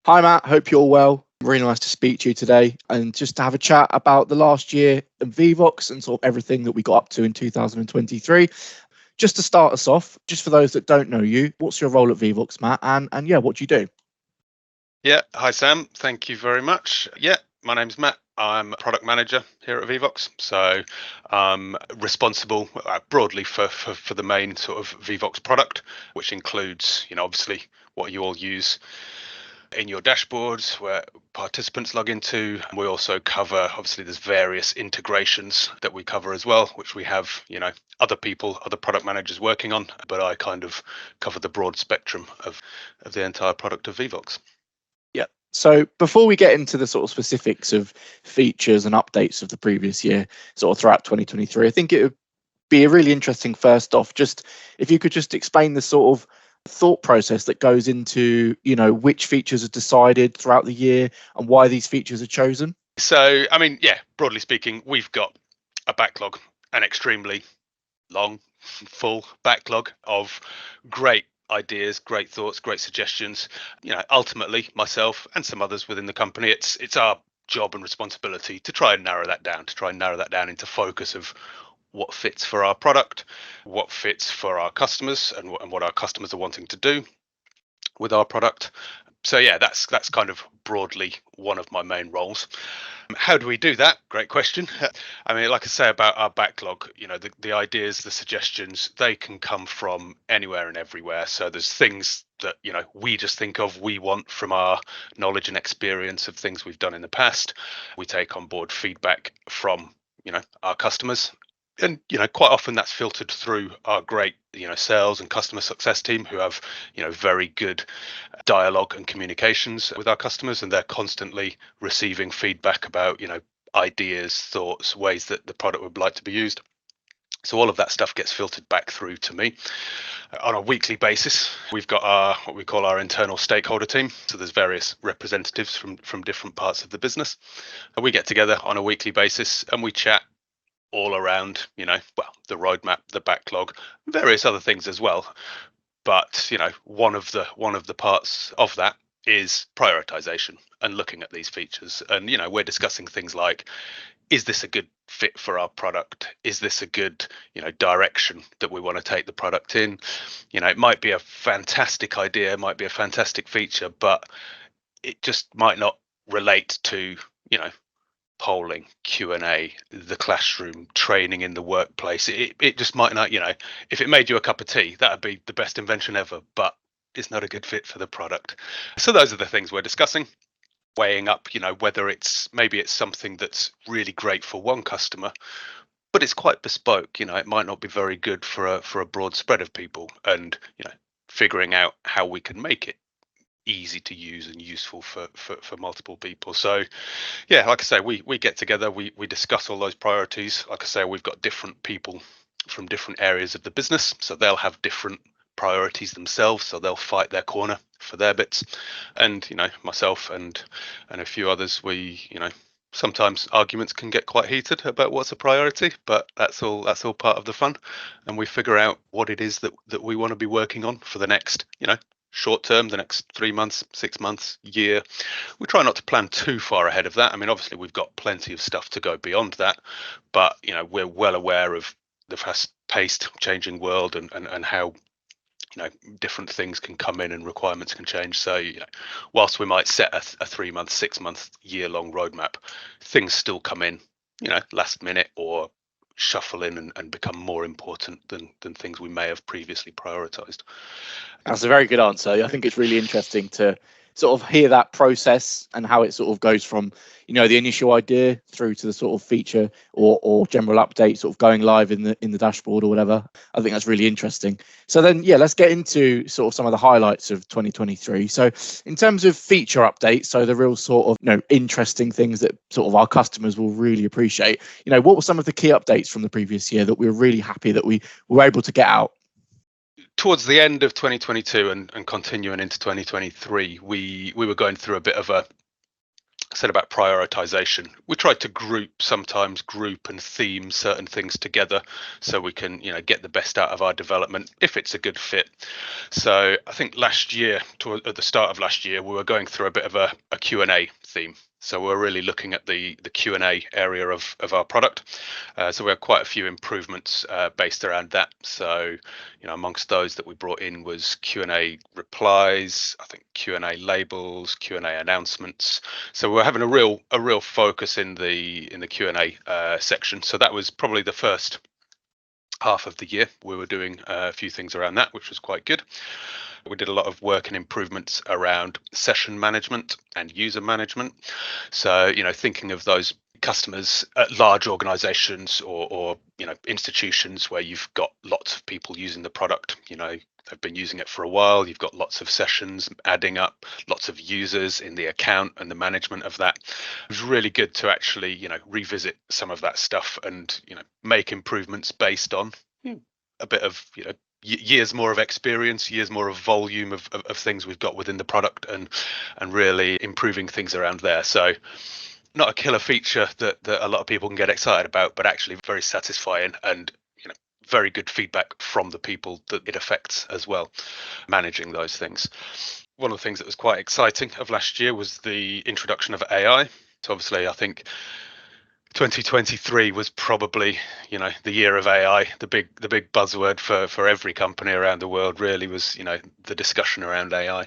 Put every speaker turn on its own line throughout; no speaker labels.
Hi, Matt. Hope you're well. Really nice to speak to you today and just to have a chat about the last year of Vevox and sort of everything that we got up to in 2023. Just to start us off, just for those that don't know you, what's your role at Vevox, Matt? And yeah, what do you do?
Yeah, hi Sam. Thank you very much. Yeah, my name's Matt. I'm a product manager here at Vevox, so I'm responsible broadly for the main sort of Vevox product, which includes, obviously what you all use in your dashboards where participants log into. We also cover, obviously there's various integrations that we cover as well, which we have, other people, other product managers working on, but I kind of cover the broad spectrum of the entire product of Vevox.
Yeah. So before we get into the sort of specifics of features and updates of the previous year, sort of throughout 2023, I think it would be a really interesting first off, just if you could just explain the sort of thought process that goes into, which features are decided throughout the year and why these features are chosen.
So, broadly speaking, we've got a backlog, an extremely long, full backlog of great ideas, great thoughts, great suggestions. Ultimately, myself and some others within the company, it's our job and responsibility to try and narrow that down, into focus of what fits for our product, what fits for our customers, and what our customers are wanting to do with our product. So yeah, that's kind of broadly one of my main roles. How do we do that? Great question. I mean, like I say about our backlog, the ideas, the suggestions, they can come from anywhere and everywhere. So there's things that, we just think of, we want from our knowledge and experience of things we've done in the past. We take on board feedback from, our customers. And, quite often that's filtered through our great, sales and customer success team who have, very good dialogue and communications with our customers, and they're constantly receiving feedback about ideas, thoughts, ways that the product would like to be used. So all of that stuff gets filtered back through to me. On a weekly basis, we've got our what we call our internal stakeholder team. So there's various representatives from different parts of the business, and we get together on a weekly basis and we chat all around the roadmap, the backlog, various other things as well. But one of the parts of that is prioritization and looking at these features. And we're discussing things like, is this a good fit for our product? Is this a good direction that we want to take the product in? It might be a fantastic idea, it might be a fantastic feature, but it just might not relate to polling, Q&A, the classroom, training in the workplace. It just might not, if it made you a cup of tea, that would be the best invention ever, but it's not a good fit for the product. So those are the things we're discussing, weighing up, whether maybe it's something that's really great for one customer, but it's quite bespoke. It might not be very good for a broad spread of people, and figuring out how we can make it easy to use and useful for multiple people. So yeah, like I say, we get together, we discuss all those priorities. Like I say, we've got different people from different areas of the business, so they'll have different priorities themselves, so they'll fight their corner for their bits. And myself and a few others, we sometimes arguments can get quite heated about what's a priority, but that's all part of the fun. And we figure out what it is that we want to be working on for the next short term, the next 3 months, 6 months, year. We try not to plan too far ahead of that. I mean, obviously we've got plenty of stuff to go beyond that, but we're well aware of the fast-paced changing world and how different things can come in and requirements can change. So whilst we might set a 3 month, 6 month, year long roadmap, things still come in last minute or shuffle in and become more important than things we may have previously prioritized.
That's a very good answer. I think it's really interesting to sort of hear that process and how it sort of goes from, the initial idea through to the sort of feature or general update sort of going live in the dashboard or whatever. I think that's really interesting. So then, yeah, let's get into sort of some of the highlights of 2023. So in terms of feature updates, so the real sort of, interesting things that sort of our customers will really appreciate, what were some of the key updates from the previous year that we were really happy that we were able to get out?
Towards the end of 2022 and continuing into 2023, we were going through a bit of a said about prioritization, we tried to sometimes group and theme certain things together so we can, get the best out of our development if it's a good fit. So I think at the start of last year, we were going through a bit of a Q&A theme. So we're really looking at the Q&A area of our product. So we had quite a few improvements based around that. So, amongst those that we brought in was Q&A replies, I think Q&A labels, Q&A announcements. So we're having a real focus in the Q&A section. So that was probably the first half of the year. We were doing a few things around that, which was quite good. We did a lot of work and improvements around session management and user management. So, thinking of those customers at large organizations or institutions where you've got lots of people using the product, they've been using it for a while, you've got lots of sessions adding up, lots of users in the account and the management of that. It was really good to actually, revisit some of that stuff and, make improvements based on a bit of, years more of experience, years more of volume of things we've got within the product and really improving things around there. So not a killer feature that a lot of people can get excited about, but actually very satisfying and very good feedback from the people that it affects as well, managing those things. One of the things that was quite exciting of last year was the introduction of AI. So obviously, I think 2023 was probably, the year of AI. The big buzzword for every company around the world really was, the discussion around AI,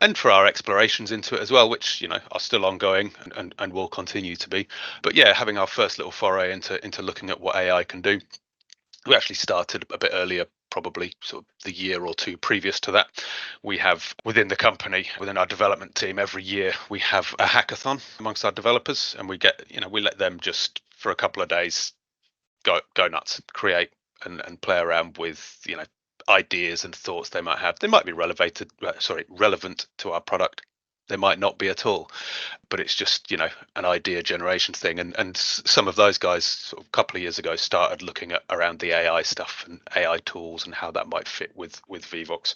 and for our explorations into it as well, which are still ongoing and will continue to be. But yeah, having our first little foray into looking at what AI can do. We actually started a bit earlier, probably sort of the year or two previous to that. We have within the company, within our development team, every year we have a hackathon amongst our developers, and we let them just for a couple of days go nuts, create and play around with ideas and thoughts they might have. They might be relevant to our product. They might not be at all, but it's just an idea generation thing. And some of those guys sort of a couple of years ago started looking at around the AI stuff and AI tools and how that might fit with Vevox.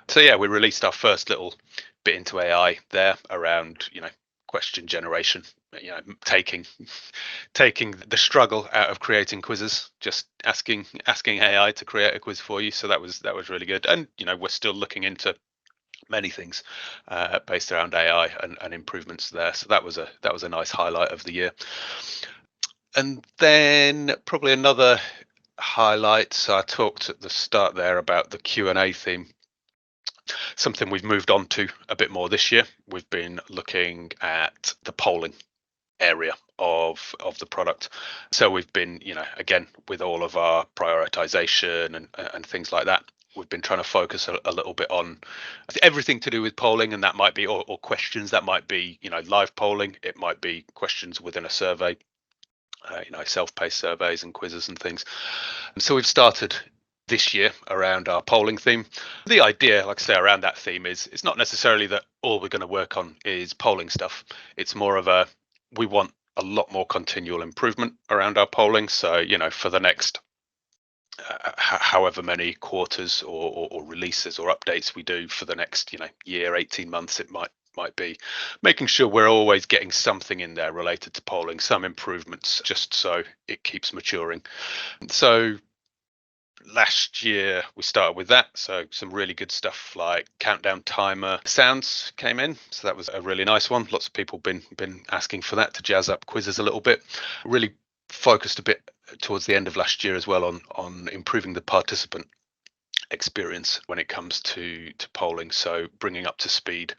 So yeah, we released our first little bit into AI there around question generation. Taking the struggle out of creating quizzes, just asking AI to create a quiz for you. So that was really good. And we're still looking into many things based around AI and improvements there. So that was a nice highlight of the year. And then probably another highlight. So I talked at the start there about the Q&A theme. Something we've moved on to a bit more this year. We've been looking at the polling area of the product. So we've been, again, with all of our prioritization and things like that, we've been trying to focus a little bit on everything to do with polling, and that might be or questions. That might be live polling. It might be questions within a survey, self-paced surveys and quizzes and things. And so we've started this year around our polling theme. The idea, like I say, around that theme is it's not necessarily that all we're going to work on is polling stuff. It's more of we want a lot more continual improvement around our polling. So for the next however many quarters or releases or updates we do for the next year, 18 months, it might be making sure we're always getting something in there related to polling, some improvements, just so it keeps maturing. So last year we started with that, so some really good stuff like countdown timer sounds came in, so that was a really nice one. Lots of people been asking for that to jazz up quizzes a little bit. Really focused a bit towards the end of last year as well on improving the participant experience when it comes to polling. So bringing up to speed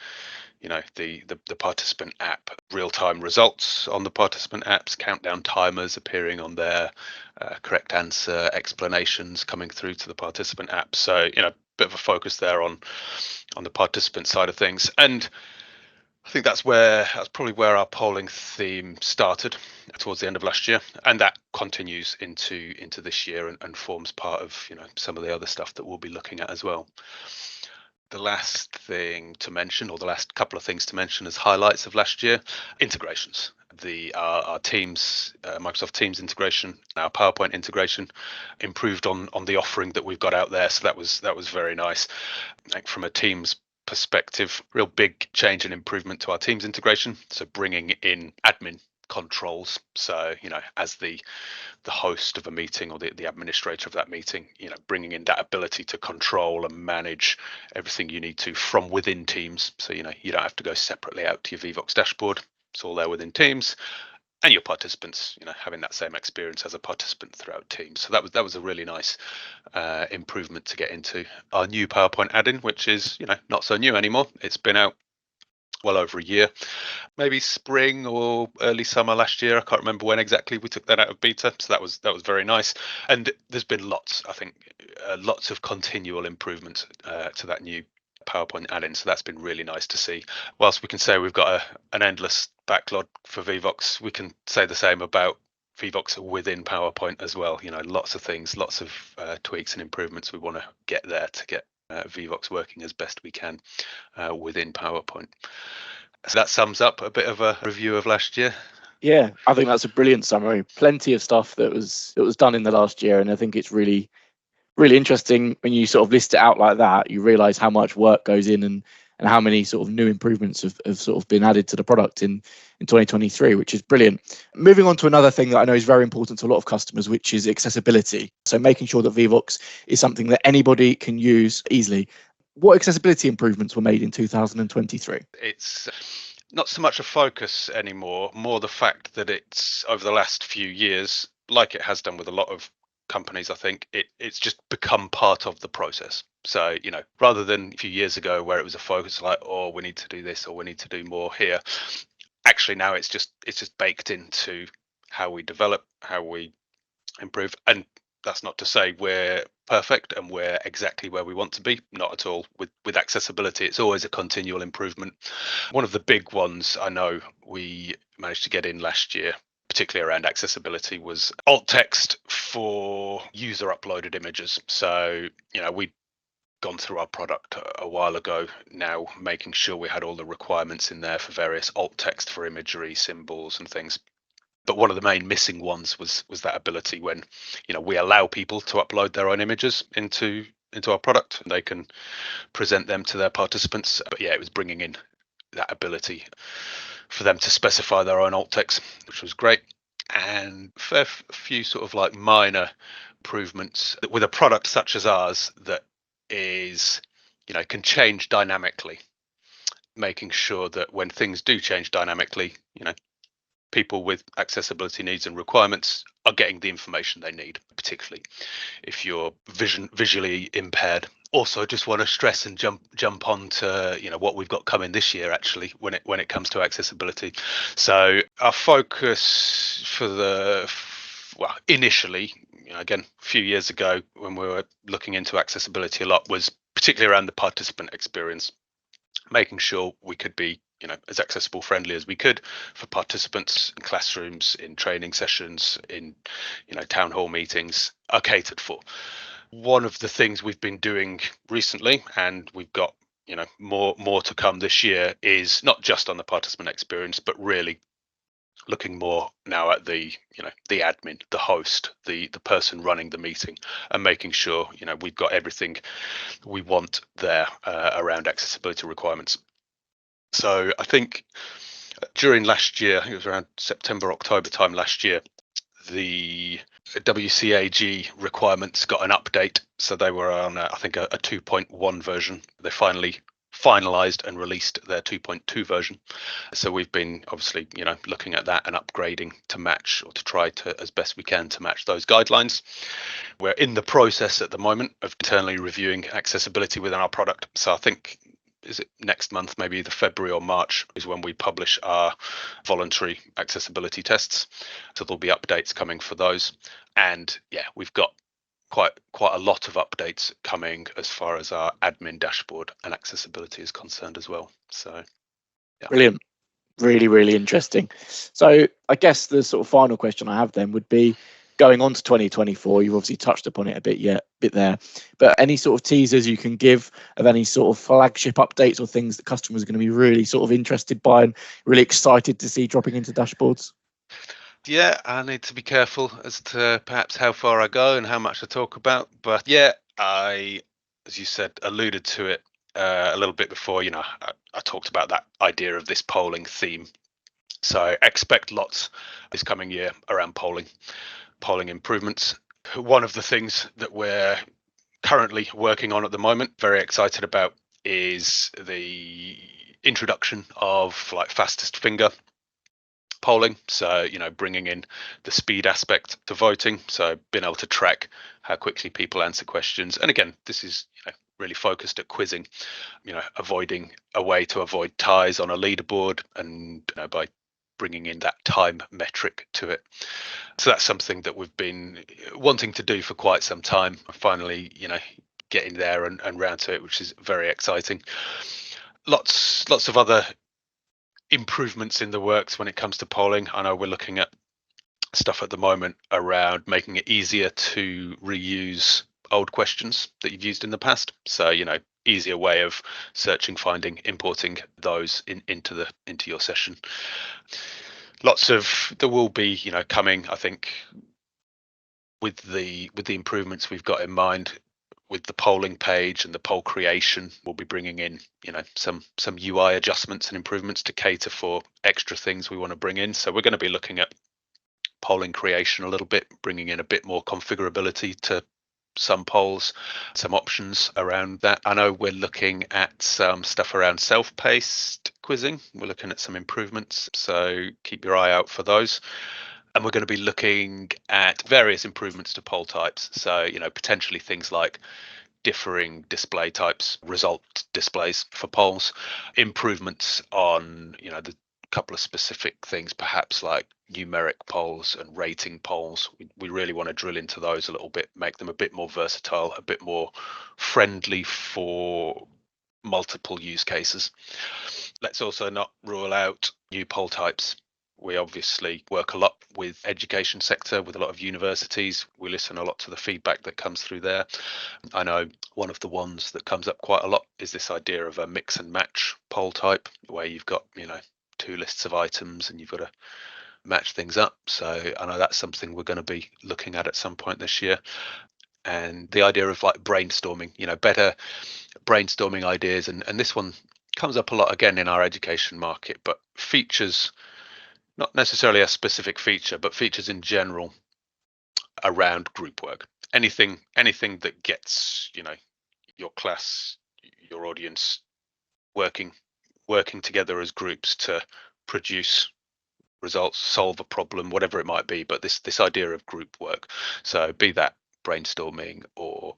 the participant app, real-time results on the participant apps, countdown timers appearing on there, correct answer explanations coming through to the participant app. So bit of a focus there on the participant side of things. And I think that's probably where our polling theme started towards the end of last year, and that continues into this year and forms part of some of the other stuff that we'll be looking at as well. The last thing to mention, or the last couple of things to mention as highlights of last year, integrations. Our Teams, Microsoft Teams integration, our PowerPoint integration, improved on the offering that we've got out there. So that was very nice. Like from a Teams perspective, real big change and improvement to our Teams integration. So bringing in admin controls. So, as the host of a meeting or the administrator of that meeting, bringing in that ability to control and manage everything you need to from within Teams. So, you don't have to go separately out to your Vevox dashboard. It's all there within Teams. And your participants, having that same experience as a participant throughout Teams. So that was a really nice improvement to get into. Our new PowerPoint add-in, which is, not so new anymore. It's been out well over a year, maybe spring or early summer last year. I can't remember when exactly we took that out of beta. So that was very nice. And there's been lots of continual improvement to that new PowerPoint add-in. So that's been really nice to see. Whilst we can say we've got an endless backlog for Vevox, we can say the same about Vevox within PowerPoint as well. Lots of things, lots of tweaks and improvements we want to get there to get Vevox working as best we can within PowerPoint. So that sums up a bit of a review of last year.
Yeah, I think that's a brilliant summary. Plenty of stuff that was done in the last year, and I think it's really interesting when you sort of list it out like that. You realize how much work goes in and how many sort of new improvements have sort of been added to the product in 2023, which is brilliant. Moving on to another thing that I know is very important to a lot of customers, which is accessibility. So making sure that Vevox is something that anybody can use easily. What accessibility improvements were made in 2023?
It's not so much a focus anymore, more the fact that it's over the last few years, like it has done with a lot of companies, I think it's just become part of the process. So, rather than a few years ago where it was a focus like, oh, we need to do this or we need to do more here, actually now it's just baked into how we develop, how we improve. And that's not to say we're perfect and we're exactly where we want to be. Not at all. With accessibility, it's always a continual improvement. One of the big ones I know we managed to get in last year, particularly around accessibility, was alt text for user uploaded images. So, we'd gone through our product a while ago now, making sure we had all the requirements in there for various alt text for imagery, symbols and things. But one of the main missing ones was that ability when, we allow people to upload their own images into our product and they can present them to their participants. But yeah, it was bringing in that ability for them to specify their own alt text, which was great. And a few sort of like minor improvements with a product such as ours that is, can change dynamically, making sure that when things do change dynamically, people with accessibility needs and requirements are getting the information they need, particularly if you're visually impaired. Also, just want to stress and jump on to what we've got coming this year actually when it comes to accessibility. So our focus initially, again a few years ago when we were looking into accessibility a lot, was particularly around the participant experience, making sure we could be as accessible friendly as we could for participants in classrooms, in training sessions, in town hall meetings are catered for. One of the things we've been doing recently, and we've got more to come this year, is not just on the participant experience, but really looking more now at the the admin, the host, the person running the meeting, and making sure we've got everything we want there around accessibility requirements. So I think during last year, it was around September, October time last year, the WCAG requirements got an update. So they were on, I think, a 2.1 version. They finally finalized and released their 2.2 version. So we've been obviously, looking at that and upgrading to match, or to try to, as best we can, to match those guidelines. We're in the process at the moment of internally reviewing accessibility within our product. So I think, is it next month, maybe either February or March, is when we publish our voluntary accessibility tests. So there'll be updates coming for those. And yeah, we've got quite a lot of updates coming as far as our admin dashboard and accessibility is concerned as well. So yeah.
Brilliant. Really, really interesting. So I guess the sort of final question I have then would be, going on to 2024, you've obviously touched upon it a bit there, but any sort of teasers you can give of any sort of flagship updates or things that customers are going to be really sort of interested by and really excited to see dropping into dashboards?
Yeah, I need to be careful as to perhaps how far I go and how much I talk about. But yeah, I, as you said, alluded to it a little bit before, I talked about that idea of this polling theme. So expect lots this coming year around polling improvements. One of the things that we're currently working on at the moment, very excited about, is the introduction of like fastest finger polling. So, bringing in the speed aspect to voting. So being able to track how quickly people answer questions. And again, this is really focused at quizzing, avoiding a way to avoid ties on a leaderboard, and by bringing in that time metric to it. So that's something that we've been wanting to do for quite some time. Finally, getting there and round to it, which is very exciting. Lots of other improvements in the works when it comes to polling. I know we're looking at stuff at the moment around making it easier to reuse old questions that you've used in the past. So, easier way of searching, finding, importing those into your session. There will be, coming, I think, with the improvements we've got in mind with the polling page and the poll creation. We'll be bringing in, some UI adjustments and improvements to cater for extra things we want to bring in. So we're going to be looking at polling creation a little bit, bringing in a bit more configurability to some polls, some options around that. I know we're looking at some stuff around self-paced quizzing. We're looking at some improvements, so keep your eye out for those. And we're going to be looking at various improvements to poll types. So, potentially things like differing display types, result displays for polls, improvements on, the couple of specific things, perhaps like numeric polls and rating polls. We really want to drill into those a little bit, make them a bit more versatile, a bit more friendly for multiple use cases. Let's also not rule out new poll types. We obviously work a lot with education sector, with a lot of universities. We listen a lot to the feedback that comes through there. I know one of the ones that comes up quite a lot is this idea of a mix and match poll type, where you've got, two lists of items and you've got to match things up. So I know that's something we're going to be looking at some point this year. And the idea of like brainstorming, better brainstorming ideas. And this one comes up a lot again in our education market, but features, not necessarily a specific feature, but features in general around group work. Anything that gets, your class, your audience working together as groups to produce results, solve a problem, whatever it might be. But this idea of group work, so be that brainstorming or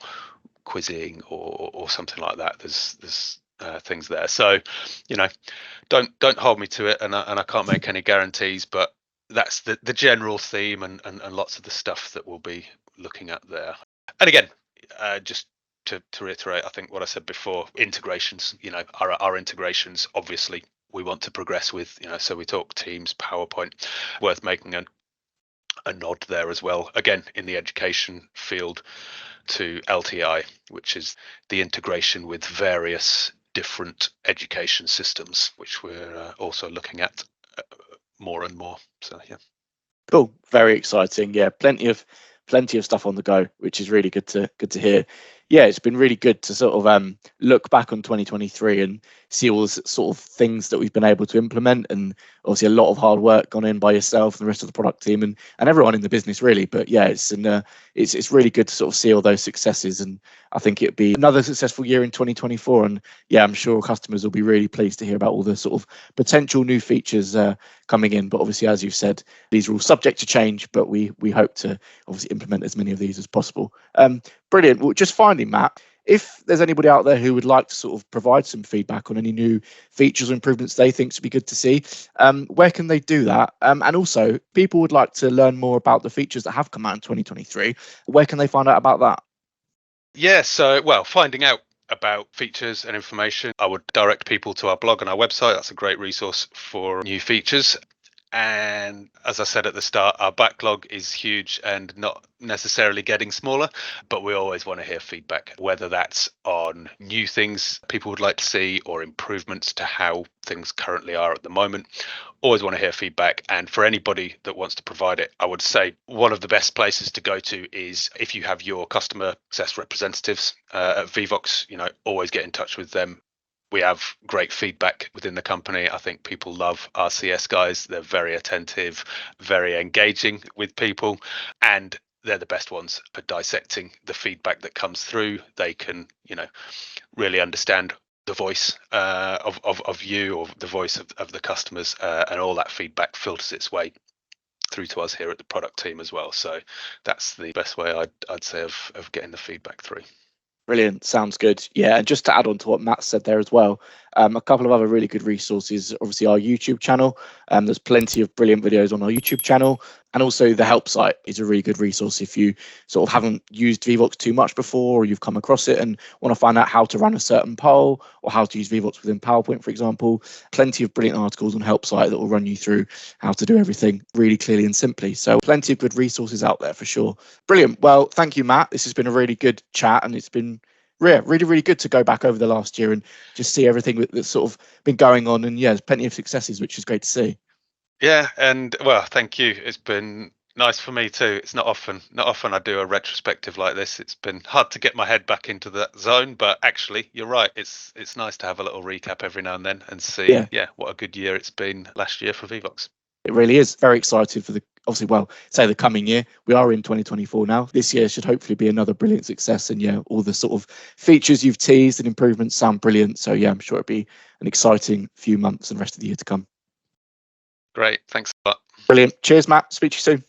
quizzing or something like that, there's things there. So don't hold me to it, and I can't make any guarantees, but that's the general theme and lots of the stuff that we'll be looking at there. And again, just to reiterate, I think what I said before, integrations, our integrations, obviously we want to progress with, so we talk Teams, PowerPoint, worth making a nod there as well, again in the education field, to LTI, which is the integration with various different education systems, which we're also looking at more and more. So yeah.
Cool, very exciting. Yeah, plenty of stuff on the go, which is really good to hear. Yeah, it's been really good to sort of look back on 2023 and see all the sort of things that we've been able to implement, and obviously a lot of hard work gone in by yourself and the rest of the product team and everyone in the business really. But yeah, it's really good to sort of see all those successes, and I think it'll be another successful year in 2024. And yeah, I'm sure customers will be really pleased to hear about all the sort of potential new features coming in. But obviously, as you've said, these are all subject to change, but we hope to obviously implement as many of these as possible. Brilliant. Well, just finally, Matt, if there's anybody out there who would like to sort of provide some feedback on any new features or improvements they think should be good to see, where can they do that? And also, people would like to learn more about the features that have come out in 2023. Where can they find out about that?
Yeah, so, finding out about features and information, I would direct people to our blog and our website. That's a great resource for new features. And as I said at the start, our backlog is huge and not necessarily getting smaller, but we always want to hear feedback, whether that's on new things people would like to see or improvements to how things currently are at the moment. Always want to hear feedback. And for anybody that wants to provide it, I would say one of the best places to go to is if you have your customer success representatives at Vevox, always get in touch with them. We have great feedback within the company. I think people love our CS guys. They're very attentive, very engaging with people, and they're the best ones for dissecting the feedback that comes through. They can, really understand the voice of you, or the voice of the customers, and all that feedback filters its way through to us here at the product team as well. So that's the best way I'd say of getting the feedback through.
Brilliant. Sounds good. Yeah. And just to add on to what Matt said there as well, a couple of other really good resources. Obviously, our YouTube channel. There's plenty of brilliant videos on our YouTube channel. And also the help site is a really good resource if you sort of haven't used Vevox too much before, or you've come across it and want to find out how to run a certain poll or how to use Vevox within PowerPoint, for example. Plenty of brilliant articles on help site that will run you through how to do everything really clearly and simply. So plenty of good resources out there for sure. Brilliant. Well, thank you, Matt. This has been a really good chat, and it's been really, really good to go back over the last year and just see everything that's sort of been going on. And yeah, there's plenty of successes, which is great to see.
Yeah, and well, thank you. It's been nice for me too. It's not often I do a retrospective like this. It's been hard to get my head back into that zone, but actually, you're right. It's nice to have a little recap every now and then and see, what a good year it's been last year for Vevox.
It really is. Very excited for the the coming year. We are in 2024 now. This year should hopefully be another brilliant success. And yeah, all the sort of features you've teased and improvements sound brilliant. So yeah, I'm sure it'll be an exciting few months and rest of the year to come.
Great. Thanks a lot.
Brilliant. Cheers, Matt. Speak to you soon.